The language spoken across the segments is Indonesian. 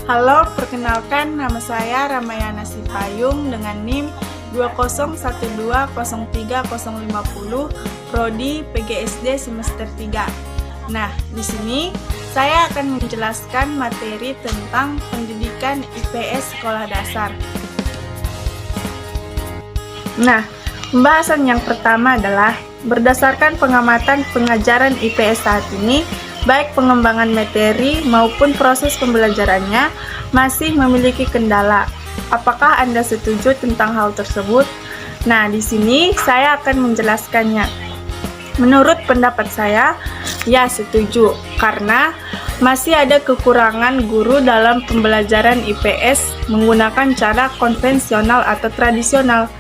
Halo, perkenalkan nama saya Ramayana Sipayung dengan NIM 201203050 Prodi PGSD semester 3. Nah, di sini saya akan menjelaskan materi tentang pendidikan IPS sekolah dasar. Nah, pembahasan yang pertama adalah berdasarkan pengamatan pengajaran IPS saat ini, baik pengembangan materi maupun proses pembelajarannya masih memiliki kendala. Apakah Anda setuju tentang hal tersebut? Nah, di sini saya akan menjelaskannya. Menurut pendapat saya, ya setuju, karena masih ada kekurangan guru dalam pembelajaran IPS menggunakan cara konvensional atau tradisional.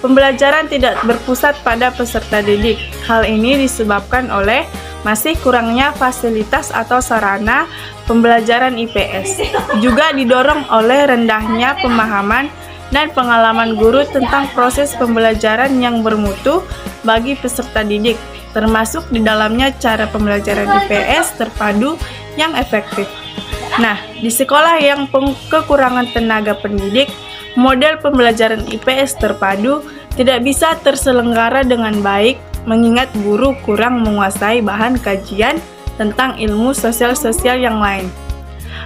Pembelajaran tidak berpusat pada peserta didik. Hal ini disebabkan oleh masih kurangnya fasilitas atau sarana pembelajaran IPS. Juga didorong oleh rendahnya pemahaman dan pengalaman guru tentang proses pembelajaran yang bermutu bagi peserta didik, termasuk di dalamnya cara pembelajaran IPS terpadu yang efektif. Nah, di sekolah yang kekurangan tenaga pendidik, model pembelajaran IPS terpadu tidak bisa terselenggara dengan baik, mengingat guru kurang menguasai bahan kajian tentang ilmu sosial-sosial yang lain.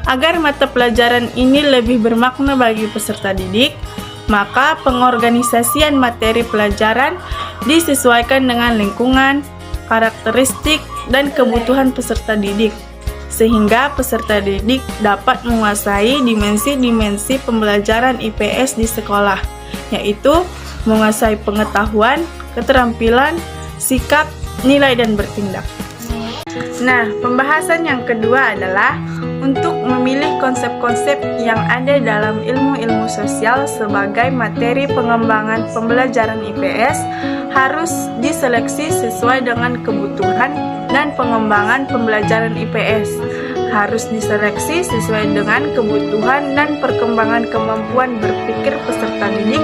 Agar mata pelajaran ini lebih bermakna bagi peserta didik, maka pengorganisasian materi pelajaran disesuaikan dengan lingkungan, karakteristik, dan kebutuhan peserta didik, sehingga peserta didik dapat menguasai dimensi-dimensi pembelajaran IPS di sekolah, yaitu menguasai pengetahuan, keterampilan, sikap, nilai, dan bertindak. Nah, pembahasan yang kedua adalah untuk memilih konsep-konsep yang ada dalam ilmu-ilmu sosial sebagai materi pengembangan pembelajaran IPS harus diseleksi sesuai dengan kebutuhan dan pengembangan pembelajaran IPS. Harus diseleksi sesuai dengan kebutuhan dan perkembangan kemampuan berpikir peserta didik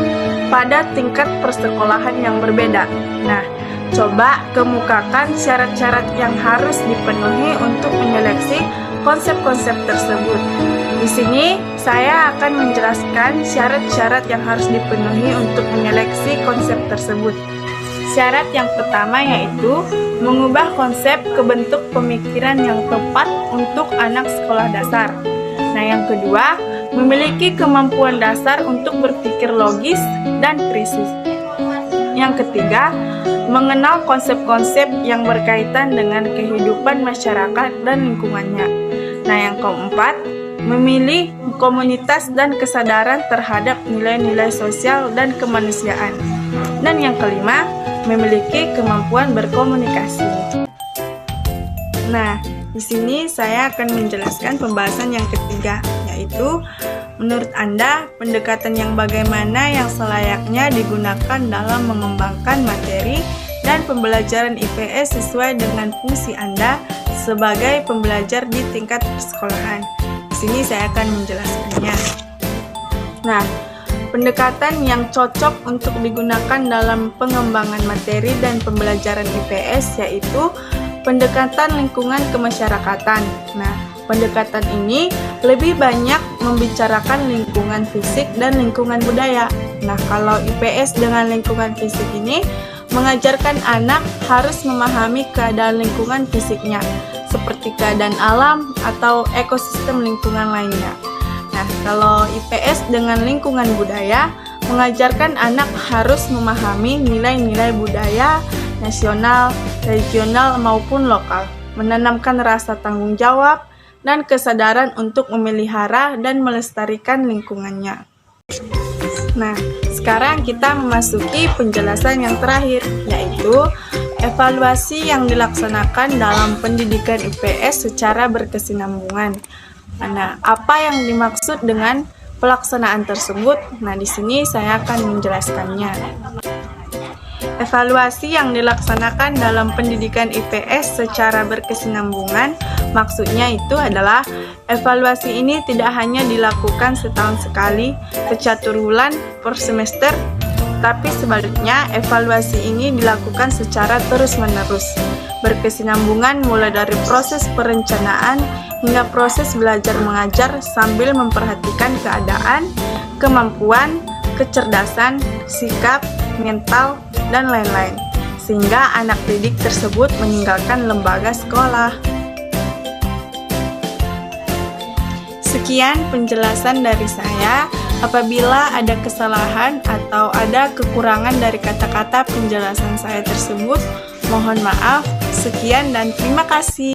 pada tingkat persekolahan yang berbeda. Nah, coba kemukakan syarat-syarat yang harus dipenuhi untuk menyeleksi konsep-konsep tersebut. Di sini saya akan menjelaskan syarat-syarat yang harus dipenuhi untuk menyeleksi konsep tersebut. Syarat yang pertama yaitu mengubah konsep ke bentuk pemikiran yang tepat untuk anak sekolah dasar. Nah, yang kedua, memiliki kemampuan dasar untuk berpikir logis dan kritis. Yang ketiga, mengenal konsep-konsep yang berkaitan dengan kehidupan masyarakat dan lingkungannya. Nah, yang keempat, memilih komunitas dan kesadaran terhadap nilai-nilai sosial dan kemanusiaan. Dan yang kelima, memiliki kemampuan berkomunikasi. Nah, di sini saya akan menjelaskan pembahasan yang ketiga, yaitu menurut Anda, pendekatan yang bagaimana yang selayaknya digunakan dalam mengembangkan materi dan pembelajaran IPS sesuai dengan fungsi Anda sebagai pembelajar di tingkat persekolahan. Di sini saya akan menjelaskannya. Nah, pendekatan yang cocok untuk digunakan dalam pengembangan materi dan pembelajaran IPS yaitu pendekatan lingkungan kemasyarakatan. Nah, pendekatan ini lebih banyak membicarakan lingkungan fisik dan lingkungan budaya. Nah, kalau IPS dengan lingkungan fisik ini mengajarkan anak harus memahami keadaan lingkungan fisiknya, seperti keadaan alam atau ekosistem lingkungan lainnya. Nah, kalau IPS dengan lingkungan budaya mengajarkan anak harus memahami nilai-nilai budaya nasional, regional, maupun lokal, menanamkan rasa tanggung jawab dan kesadaran untuk memelihara dan melestarikan lingkungannya. Nah, sekarang kita memasuki penjelasan yang terakhir, yaitu evaluasi yang dilaksanakan dalam pendidikan IPS secara berkesinambungan. Nah, apa yang dimaksud dengan pelaksanaan tersebut? Nah, di sini saya akan menjelaskannya. Evaluasi yang dilaksanakan dalam pendidikan IPS secara berkesinambungan, maksudnya itu adalah evaluasi ini tidak hanya dilakukan setahun sekali, kecatur bulan per semester, tapi sebaliknya evaluasi ini dilakukan secara terus-menerus, berkesinambungan mulai dari proses perencanaan hingga proses belajar mengajar sambil memperhatikan keadaan, kemampuan, kecerdasan, sikap, mental, dan lain-lain, sehingga anak didik tersebut meninggalkan lembaga sekolah. Sekian penjelasan dari saya. Apabila ada kesalahan atau ada kekurangan dari kata-kata penjelasan saya tersebut, mohon maaf. Sekian dan terima kasih.